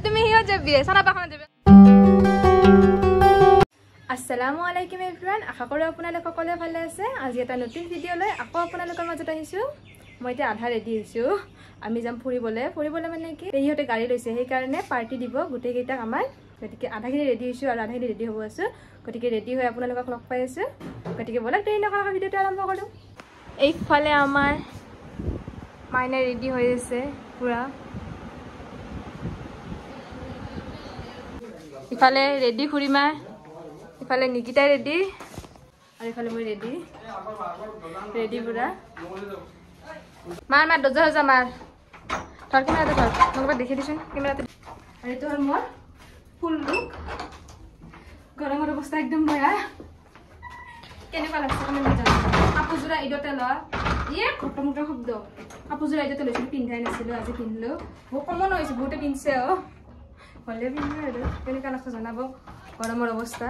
তুমি হিও যাবি সানা পাখানা যাবে আসসালামু আলাইকুম এভৰিৱান আশা কৰো আপোনালোক সকলোৱে ভালে আছে আজি এটা নতুন ভিডিও লৈ আকৌ আপোনালোকৰ মাজত আহিছো মই এতিয়া আধা ৰেডি হৈছো আমি যাম ফুৰিবলে মানে কি এইহতে গাড়ী লৈছে সেই কাৰণে পাৰ্টি দিব গুটেই কেইটা আমাৰ গতিকে আধাখিনি ৰেডি হৈছো আৰু আধাখিনি ৰেডি হ'ব আছো গতিকে ৰেডি হৈ আপোনালোকক লগ পাই আছো গতিকে বলক দেৰি নকৰাকৈ ভিডিওটো আৰম্ভ কৰো এইফালে আমাৰ মাইনা ৰেডি হৈ আছে পুৰা ইফালে ৰেডি খুৰিমা ইফালে নিকিতা ৰেডি আৰু ইফালে মই ৰেডি পুৰা মাৰ দজা মাৰ ধৰ কেমেৰাতে ধৰ মোক দেখি দিছোন কেমেৰাতে আৰু এইটো হ'ল মোৰ ফুল লুক গৰমৰ অৱস্থা একদম বেয়া কেনেকুৱা লাগছে কমেণ্ট জনাব কাপোৰযোৰা ঈদতে লোৱা খটমুটৰ শব্দ কাপোৰযোৰা ঈদতে লৈছিলোঁ পিন্ধাই নাছিলোঁ আজি পিন্ধিলোঁ বহুত কমন হৈছে বহুতে পিন্ধিছে হ'লে পিন্ধে আৰু কেনেকুৱা লাগছে জনাব গৰমৰ অৱস্থা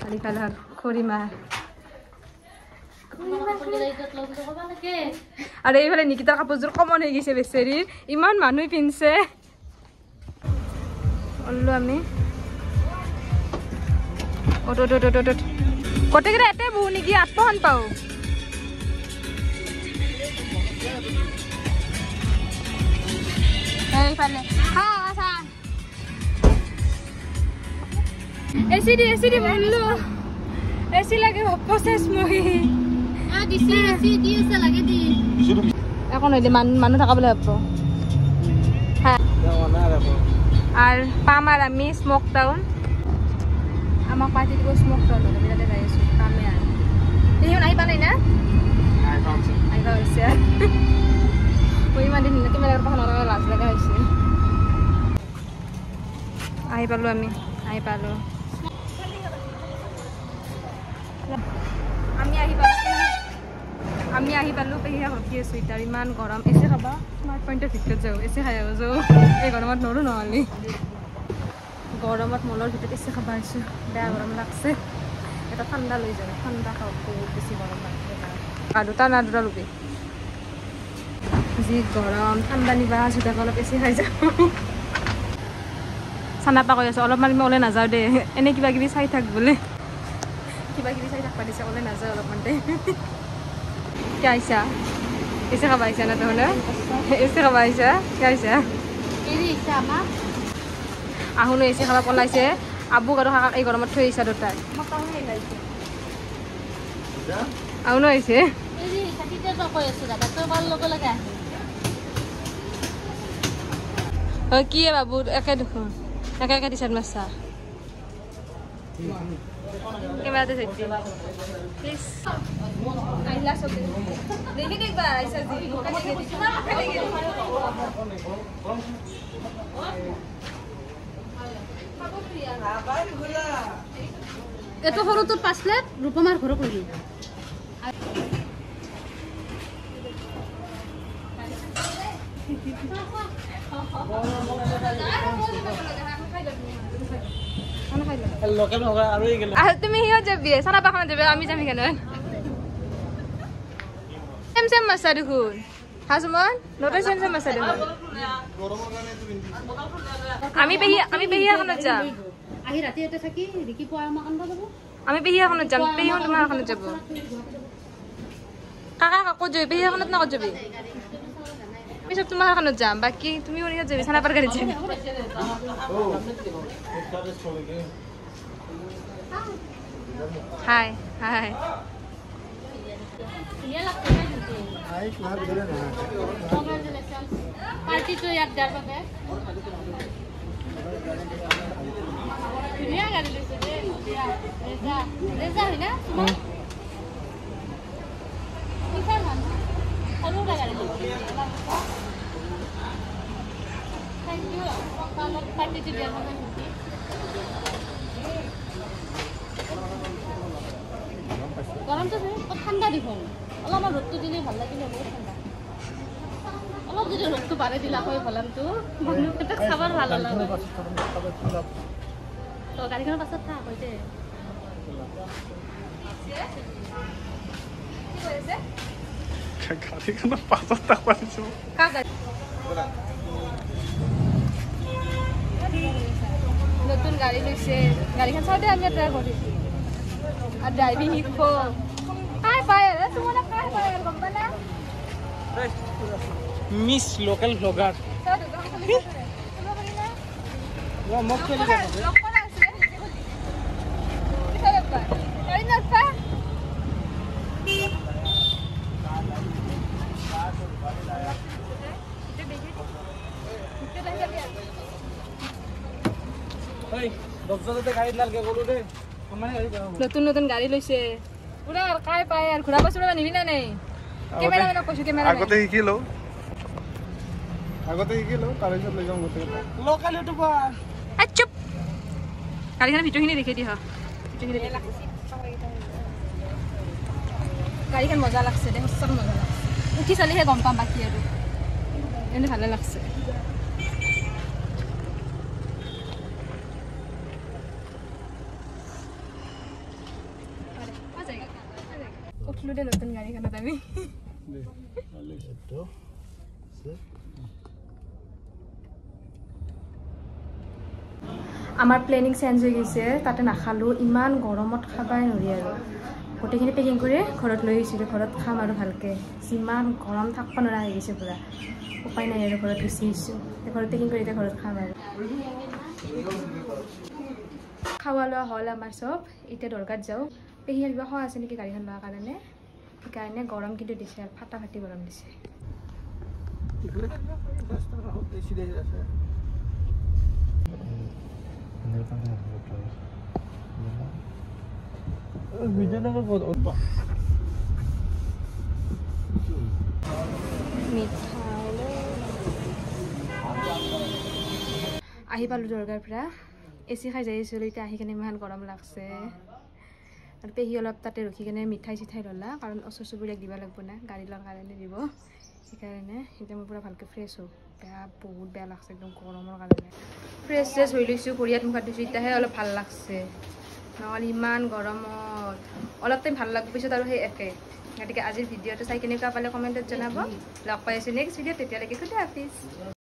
কালি খালে খৰিমা আৰু এইফালে নিকিতাৰ কাপোৰযোৰ কমন হৈ গৈছে বেচেৰিৰ ইমান মানুহে পিন্ধিছে ওলো আমি গোটেইকেইটা এটাই বহু নেকি আঠখন পাওঁ এইফালে এচি দি বললো এচি লাগে প্ৰচেছ মই এখন হইলে মানুহ থকা বলে ভাবব আর পাম আর আমি স্মোক টাউন আমাক পার্টি দিব স্মোক টাউন বিরাটে যাই আছো পামে আর তেহিও নাই পালাই না আইবা হইছে ওই মানে নিলে ক্যামেরার পাখা নরমে লাজ লাগা হইছে আই পালো আমি আহি পালো পেহিয়া ৰখি আছো এতিয়া ইমান গৰম এচি খাবা স্মাৰ্ট পইণ্টৰ ভিতৰত যাওঁ এচি খাই যাওঁ এই গৰমত নৰো নহ'লে গৰমত মলৰ ভিতৰত এচি খাবা আহিছোঁ বেয়া গৰম লাগছে এটা ঠাণ্ডা লৈ যাওঁ ঠাণ্ডা খাওঁ বহুত বেছি গৰম লাগছে দুটা লবি যি গৰম ঠাণ্ডা নিবা জোতাক অলপ এচি খাই যাওঁ চানাপা কৈ আছোঁ অলপমান মই ওলাই নাযাওঁ দে এনে কিবা কিবি চাই থাক বোলে থাকবা দিছে ওলাই নাযাওঁ অলপমান দে क्या ऐसा ऐसे कब ऐसा ना तो ना ऐसे कब ऐसा क्या ऐसा आहुनो ऐसे खावा पलाइसे आबू करो खाका এই গরমত থৈ আইছা দুটা आहुनो ऐसे এৰি ছাতিতে তো কৈ আছে দাদা তো ভাল লগে লগে আহে কি বাবু একে দেখো একে টি-শার্ট মাছা কেমেরাতে সেটি প্লিজ আইলা সব দেখি দেখবা আইসা জি এত সরু তো 5 প্লেট রূপমার ঘর কইলি তুমি হিও যাবি সানা পাখানা যাবে আমি যাবি কেন সেম মাছা দেখোন হাজমন নটা সেম মাছা দেখোন আমি পেহিয়াখনত যাম আহি রাতে এতে থাকি রিকি পোয়া আমা কান্দা যাব আমি পেহিয়াখনত যাম পেহিয়ন তোমাৰ এখনত যাব কাকা কাকো যাবি পেহিয়াখনত না কত যাবি পিছত তোমাৰ এখনত যাম বাকি তুমি ওনিয়া যাবি সানা পার গাড়ি যাবি হাই ये लगता है पार्टी तो याद dar pabe दुनिया गाड़ी ले से रेजा है ना किसा मान हेलो गाड़ी थैंक यू पार्टी तो दिया पाबे গরম তো ঠান্ডা দেখুন অলপমান রোদটো দিলে ভাল লাগিলে বহুত ঠান্ডা অলপ যদি রোদটো বাড়ে দিলা হয় ভালামটো মানুহ খাবার ভালো লাগে তো গাড়ীখনৰ পাছত থাক হইতে গাড়ীখনৰ পাছত তাক পাইছো নতুন গাড়ী লৈছে গাড়ীখন চাওঁতে আমি ট্ৰাই কৰিছোঁ আৰু ড্ৰাইভিং শিকিব কাই পায় তোমাৰ কাই পায় গম পালা মিছ লোকেল ব্লগাৰ মোক খেলি নতুন নতুন গাড়ী লৈছে পুৰা কাই পায় আৰু ঘূৰা বছৰ নিবি না নাই কেমেৰামেনক কৈছো কেমেৰা আগতে শিকিলো তাৰপিছত লৈ যাওঁ গোটেই লোকেল ইউটিউবাৰ চুপ গাড়ীখনৰ ভিতৰখিনি দেখি দি গাড়ীখন মজা লাগছে দে সঁচাকৈ মজা লাগছে উঠি চালিহে গম পাম বাকী আৰু এনে ভালে লাগছে উঠলো দে নতুন গাড়ীখনত আমি আমাৰ প্লেনিং চেঞ্জ হৈ গৈছে তাতে নাখালোঁ ইমান গৰমত খাবাই নোৱাৰি আৰু গোটেইখিনি পেকিং কৰি ঘৰত লৈ আহিছিলোঁ ঘৰত খাম আৰু ভালকৈ যিমান গৰম থাকিব নোৱাৰা হৈ গৈছে পূৰা উপায় নাই আৰু ঘৰত গুচি আহিছোঁ ঘৰত পেকিং কৰি এতিয়া ঘৰত খাম আৰু খাৱা লোৱা হ'ল আমাৰ চব এতিয়া দৰকাৰত যাওঁ পেহীৰ কিবা খোৱা আছে নেকি গাড়ীখন লোৱাৰ কাৰণে সেইকাৰণে গৰম কিন্তু দিছে আৰু ফাটা ফাটি গৰম দিছে আহি পালোঁ দৰকাৰ পৰা এচি খাই যাই আছিলোঁ এতিয়া আহি কিনে ইমান গৰম লাগছে আৰু পেহী অলপ তাতে ৰখি কিনে মিঠাই চিঠাই ল'লা কাৰণ ওচৰ চুবুৰীয়াক দিব লাগিব না গাড়ী লোৱাৰ কাৰণে দিব সেইকাৰণে এতিয়া মই পূৰা ভালকৈ ফ্ৰেছ হওঁ বহুত বেয়া লাগছে একদম গৰমৰ কাৰণে ফ্ৰেছ হৈ লৈছোঁ ভৰিয়াত মুখাত দিছোঁ এতিয়াহে অলপ ভাল লাগছে নহ'লে ইমান গৰমত অলপ টাইম ভাল লাগব পিছত আৰু সেই একে গতিকে আজিৰ ভিডিঅ'টো চাই কেনেকুৱা পালে কমেণ্টত জনাব লগ পাই আছোঁ নেক্সট ভিডিঅ'ত তেতিয়ালৈকে খুদা হাফিজ